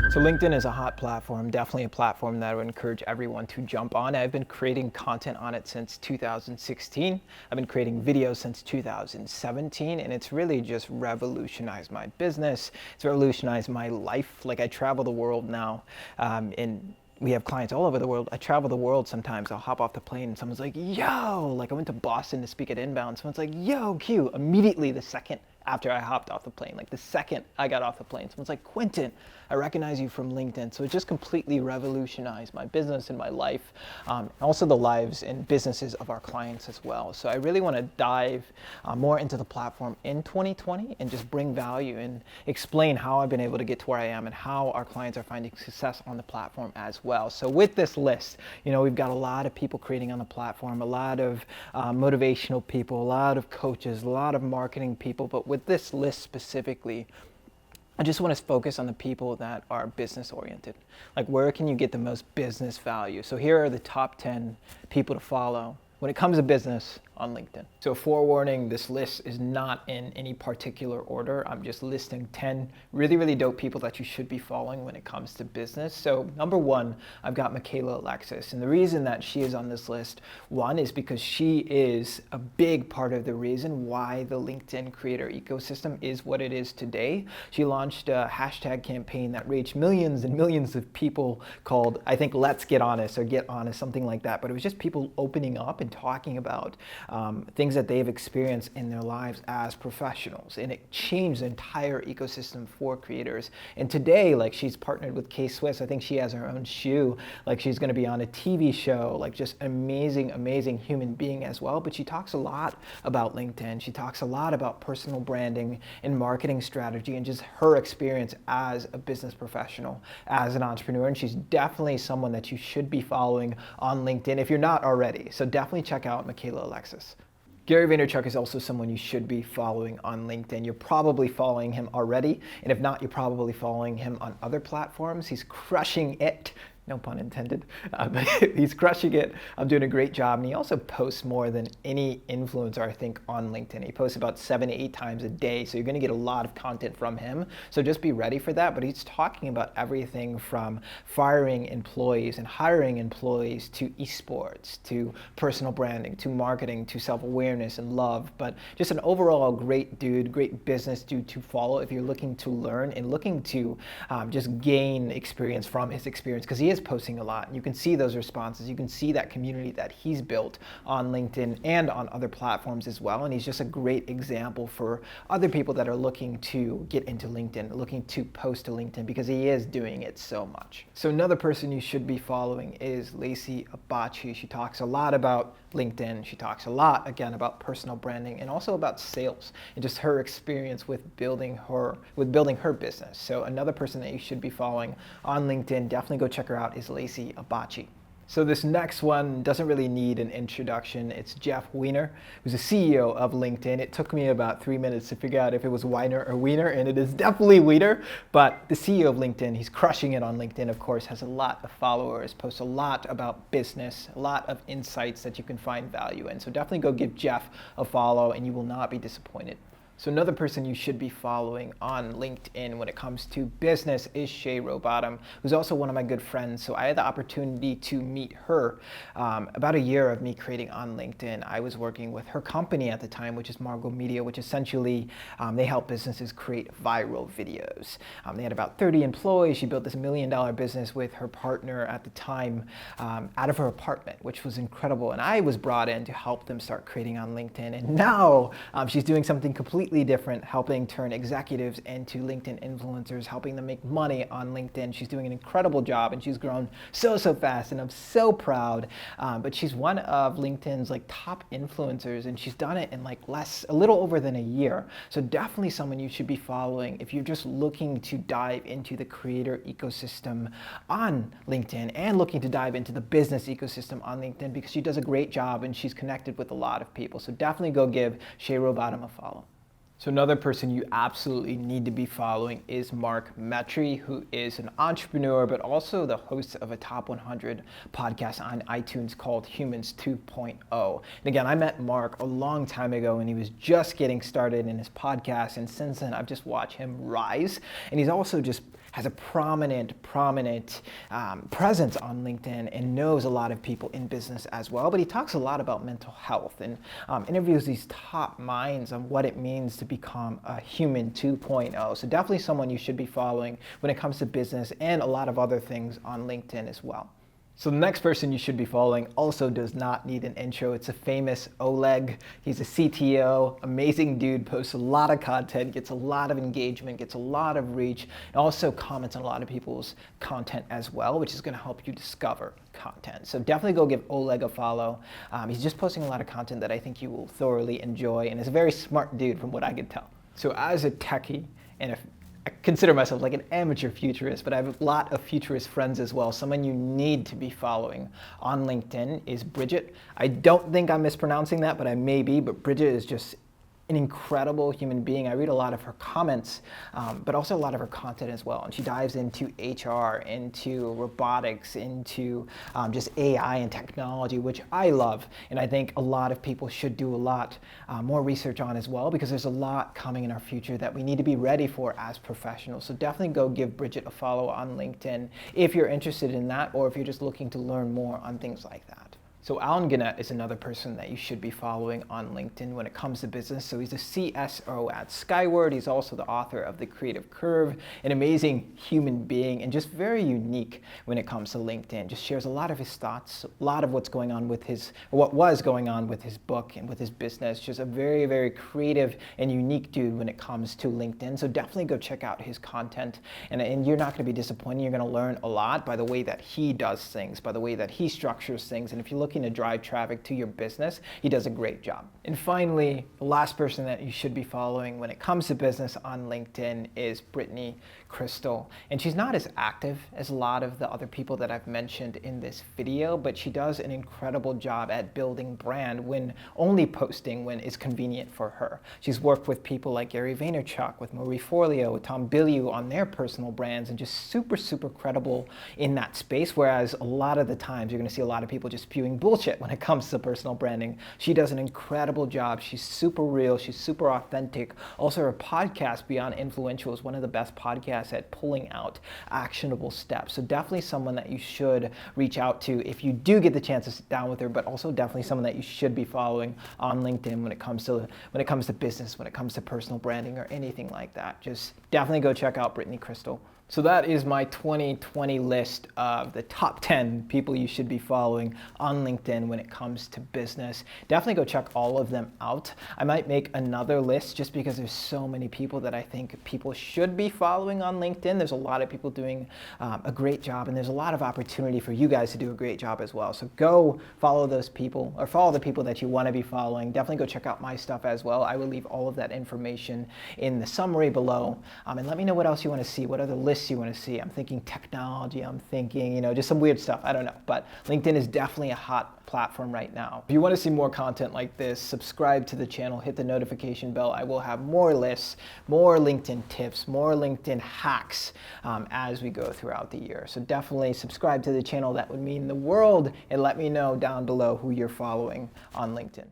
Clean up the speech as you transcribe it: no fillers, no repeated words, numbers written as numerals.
So LinkedIn is a hot platform, definitely a platform that I would encourage everyone to jump on. I've been creating content on it since 2016. I've been creating videos since 2017, and it's really just revolutionized my business. It's revolutionized my life. Like, I travel the world now, and we have clients all over the world. I travel the world sometimes. I'll hop off the plane and someone's like, yo, like I went to Boston to speak at Inbound. Someone's like, yo, Q. Immediately the second after I hopped off the plane, like the second I got off the plane, someone's like, Quentin, I recognize you from LinkedIn. So it just completely revolutionized my business and my life, also the lives and businesses of our clients as well. So I really want to dive more into the platform in 2020 and just bring value and explain how I've been able to get to where I am and how our clients are finding success on the platform as well. So with this list, we've got a lot of people creating on the platform, a lot of motivational people, a lot of coaches, a lot of marketing people, but with this list specifically, I just want to focus on the people that are business oriented. Like, where can you get the most business value? So here are the top 10 people to follow when it comes to business on LinkedIn. So forewarning, this list is not in any particular order. I'm just listing 10 really, really dope people that you should be following when it comes to business. So number one, I've got Michaela Alexis. And the reason that she is on this list, one, is because she is a big part of the reason why the LinkedIn creator ecosystem is what it is today. She launched a hashtag campaign that reached millions and millions of people called, I think, Let's Get Honest or Get Honest, something like that. But it was just people opening up and talking about things that they've experienced in their lives as professionals, and it changed the entire ecosystem for creators. And today, like, she's partnered with K-Swiss. I think she has her own shoe. Like, she's going to be on a TV show. Like, just amazing, amazing human being as well. But she talks a lot about LinkedIn. She talks a lot about personal branding and marketing strategy and just her experience as a business professional, as an entrepreneur. And she's definitely someone that you should be following on LinkedIn if you're not already. So definitely check out Michaela Alexis. Gary Vaynerchuk is also someone you should be following on LinkedIn. You're probably following him already, and if not, you're probably following him on other platforms. He's crushing it. No pun intended, but he's crushing it. I'm doing a great job. And he also posts more than any influencer, I think, on LinkedIn. He posts about 7 to 8 times a day. So you're going to get a lot of content from him. So just be ready for that. But he's talking about everything from firing employees and hiring employees to esports, to personal branding, to marketing, to self-awareness and love. But just an overall great dude, great business dude to follow if you're looking to learn and looking to just gain experience from his experience, because he is posting a lot. You can see those responses. You can see that community that he's built on LinkedIn and on other platforms as well. And he's just a great example for other people that are looking to get into LinkedIn, looking to post to LinkedIn, because he is doing it so much. So another person you should be following is Lacey Abacha. She talks a lot about LinkedIn. She talks a lot, again, about personal branding and also about sales and just her experience with building her business. So another person that you should be following on LinkedIn, definitely go check her out, is Lacey Abacha. So this next one doesn't really need an introduction. It's Jeff Weiner, who's the CEO of LinkedIn. It took me about 3 minutes to figure out if it was Weiner or Weiner, and it is definitely Weiner. But the CEO of LinkedIn, he's crushing it on LinkedIn, of course, has a lot of followers, posts a lot about business, a lot of insights that you can find value in. So definitely go give Jeff a follow, and you will not be disappointed. So another person you should be following on LinkedIn when it comes to business is Robottom, who's also one of my good friends. So I had the opportunity to meet her about a year of me creating on LinkedIn. I was working with her company at the time, which is Margot Media, which essentially they help businesses create viral videos. They had about 30 employees. She built this $1 million business with her partner at the time out of her apartment, which was incredible. And I was brought in to help them start creating on LinkedIn. And now she's doing something completely different, helping turn executives into LinkedIn influencers, helping them make money on LinkedIn. She's doing an incredible job, and she's grown so fast, and I'm so proud. But she's one of LinkedIn's top influencers, and she's done it in a little over than a year. So definitely someone you should be following if you're just looking to dive into the creator ecosystem on LinkedIn and looking to dive into the business ecosystem on LinkedIn, because she does a great job and she's connected with a lot of people. So definitely go give Robottom a follow. So another person you absolutely need to be following is Marc Matri, who is an entrepreneur, but also the host of a top 100 podcast on iTunes called Humans 2.0. And again, I met Marc a long time ago, and he was just getting started in his podcast. And since then, I've just watched him rise. And he's also just has a prominent presence on LinkedIn and knows a lot of people in business as well. But he talks a lot about mental health and interviews these top minds on what it means to become a human 2.0. So definitely someone you should be following when it comes to business and a lot of other things on LinkedIn as well. So the next person you should be following also does not need an intro. It's a famous Oleg. He's a CTO, amazing dude, posts a lot of content, gets a lot of engagement, gets a lot of reach, and also comments on a lot of people's content as well, which is going to help you discover content. So definitely go give Oleg a follow. He's just posting a lot of content that I think you will thoroughly enjoy, and is a very smart dude from what I can tell. So as a techie, and I consider myself like an amateur futurist, but I have a lot of futurist friends as well. Someone you need to be following on LinkedIn is Bridgette. I don't think I'm mispronouncing that, but I may be, but Bridgette is just an incredible human being. I read a lot of her comments, but also a lot of her content as well. And she dives into HR, into robotics, into just AI and technology, which I love. And I think a lot of people should do a lot more research on as well, because there's a lot coming in our future that we need to be ready for as professionals. So definitely go give Bridgette a follow on LinkedIn if you're interested in that, or if you're just looking to learn more on things like that. So Alan Gannett is another person that you should be following on LinkedIn when it comes to business. So he's a CSO at Skyward. He's also the author of The Creative Curve, an amazing human being and just very unique when it comes to LinkedIn. Just shares a lot of his thoughts, a lot of what's going on with what was going on with his book and with his business. Just a very, very creative and unique dude when it comes to LinkedIn. So definitely go check out his content, and you're not going to be disappointed. You're going to learn a lot by the way that he does things, by the way that he structures things. And if you're looking to drive traffic to your business, he does a great job. And finally, the last person that you should be following when it comes to business on LinkedIn is Brittney Crystal. And she's not as active as a lot of the other people that I've mentioned in this video, but she does an incredible job at building brand when only posting when it's convenient for her. She's worked with people like Gary Vaynerchuk, with Marie Forleo, with Tom Bilyeu on their personal brands, and just super, super credible in that space. Whereas a lot of the times you're going to see a lot of people just spewing bullshit when it comes to personal branding. She does an incredible job. She's super real. She's super authentic. Also, her podcast, Beyond Influential, is one of the best podcasts at pulling out actionable steps. So definitely someone that you should reach out to if you do get the chance to sit down with her, but also definitely someone that you should be following on LinkedIn when it comes to business, when it comes to personal branding or anything like that. Just definitely go check out Brittney Crystal. So that is my 2020 list of the top 10 people you should be following on LinkedIn when it comes to business. Definitely go check all of them out. I might make another list just because there's so many people that I think people should be following on LinkedIn. There's a lot of people doing a great job, and there's a lot of opportunity for you guys to do a great job as well. So go follow those people, or follow the people that you want to be following. Definitely go check out my stuff as well. I will leave all of that information in the summary below. And let me know what else you want to see, what other lists you want to see. I'm thinking technology, I'm thinking, just some weird stuff. I don't know. But LinkedIn is definitely a hot platform right now. If you want to see more content like this, subscribe to the channel, hit the notification bell. I will have more lists, more LinkedIn tips, more LinkedIn hacks as we go throughout the year. So definitely subscribe to the channel. That would mean the world. And let me know down below who you're following on LinkedIn.